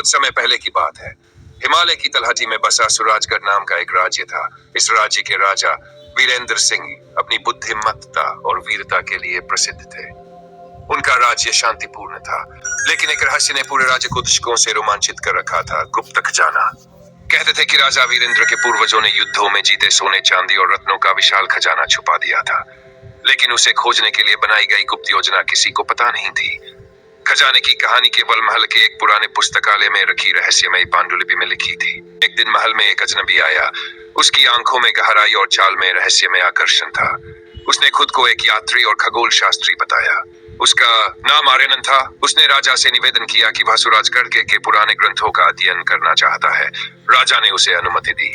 बहुत समय पहले की बात है। हिमालय की तलहटी में बसा सुराजगढ़ नाम का एक राज्य था। इस राज्य के राजा वीरेंद्र सिंह अपनी बुद्धिमत्ता और वीरता के लिए प्रसिद्ध थे। उनका राज्य शांतिपूर्ण था, लेकिन एक रहस्य ने पूरे राज्य को दशकों से रोमांचित कर रखा था। गुप्त खजाना। कहते थे कि राजा वीरेंद्र के पूर्वजों ने युद्धों में जीते सोने, चांदी और रत्नों का विशाल खजाना छुपा दिया था, लेकिन उसे खोजने के लिए बनाई गई गुप्त योजना किसी को पता नहीं थी। खजाने की कहानी केवल महल के एक पुराने पुस्तकालय में रखी रहस्यमयी पांडुलिपि में लिखी थी। एक दिन महल में एक अजनबी आया। उसकी आंखों में गहराई और चाल में रहस्यमय आकर्षण था। उसने खुद को एक यात्री और खगोल शास्त्री बताया। उसका नाम आर्यन था। उसने राजा से निवेदन किया कि वह सुराजगढ़ के पुराने ग्रंथों का अध्ययन करना चाहता है। राजा ने उसे अनुमति दी।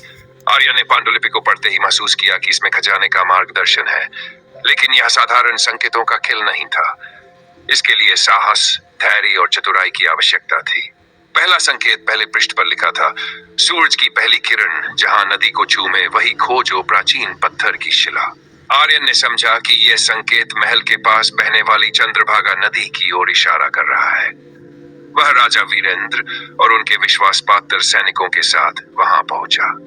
आर्यन ने पांडुलिपि को पढ़ते ही महसूस किया कि इसमें खजाने का मार्गदर्शन है, लेकिन यह साधारण संकेतों का खेल नहीं था। इसके लिए साहस, धैर्य और चतुराई की आवश्यकता थी। पहला संकेत पहले पृष्ठ पर लिखा था। सूरज की पहली किरण जहां नदी को चूमे वही खोजो प्राचीन पत्थर की शिला। आर्यन ने समझा कि यह संकेत महल के पास बहने वाली चंद्रभागा नदी की ओर इशारा कर रहा है। वह राजा वीरेंद्र और उनके विश्वासपात्र सैनिकों के साथ वहां पहुंचा।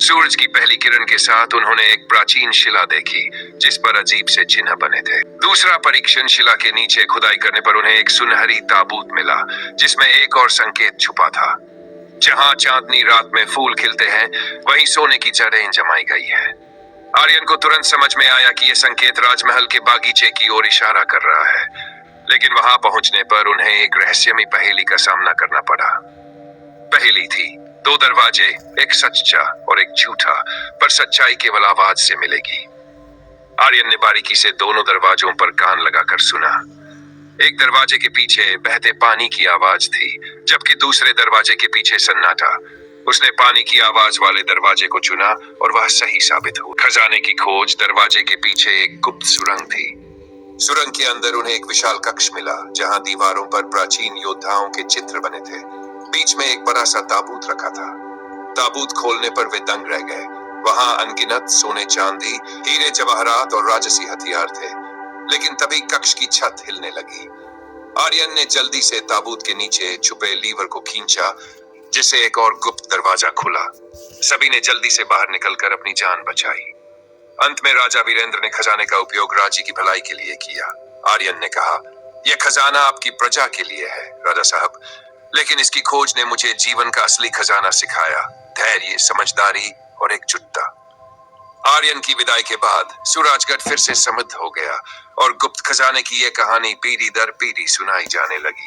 सूरज की पहली किरण के साथ उन्होंने एक प्राचीन शिला देखी, जिस पर अजीब से चिन्ह बने थे। दूसरा परीक्षण, शिला के नीचे खुदाई करने पर उन्हें एक सुनहरी ताबूत मिला, जिसमें एक और संकेत छुपा था। जहां चांदनी रात में फूल खिलते हैं, वहीं सोने की जड़ें जमाई गई है। आर्यन को तुरंत समझ में आया कि यह संकेत राजमहल के बागीचे की ओर इशारा कर रहा है, लेकिन वहां पहुंचने पर उन्हें एक रहस्यमयी पहेली का सामना करना पड़ा। पहेली थी, दो दरवाजे, एक सच्चा और एक झूठा, पर सच्चाई केवल आवाज से मिलेगी। आर्यन ने बारीकी से दोनों दरवाजों पर कान लगाकर सुना। एक दरवाजे के पीछे बहते पानी की आवाज थी, जबकि दूसरे दरवाजे के पीछे सन्नाटा। उसने पानी की आवाज वाले दरवाजे को चुना और वह सही साबित हुआ। खजाने की खोज। दरवाजे के पीछे एक गुप्त सुरंग थी। सुरंग के अंदर उन्हें एक विशाल कक्ष मिला, जहां दीवारों पर प्राचीन योद्धाओं के चित्र बने थे। बीच में एक बड़ा सा ताबूत रखा था। ताबूत खोलने पर वे दंग रह गए। वहां अनगिनत सोने, चांदी, हीरे जवाहरात और राजसी हथियार थे। लेकिन तभी कक्ष की छत हिलने लगी। आर्यन ने जल्दी से ताबूत के नीचे छुपे लीवर को खींचा, जिससे एक और गुप्त दरवाजा खुला। सभी ने जल्दी से बाहर निकलकर अपनी जान बचाई। अंत में राजा वीरेंद्र ने खजाने का उपयोग राज्य की भलाई के लिए किया। आर्यन ने कहा, यह खजाना आपकी प्रजा के लिए है राजा साहब, लेकिन इसकी खोज ने मुझे जीवन का असली खजाना सिखाया, धैर्य, समझदारी और एकजुटता। आर्यन की विदाई के बाद सुराजगढ़ फिर से समृद्ध हो गया और गुप्त खजाने की यह कहानी पीढ़ी दर पीढ़ी सुनाई जाने लगी।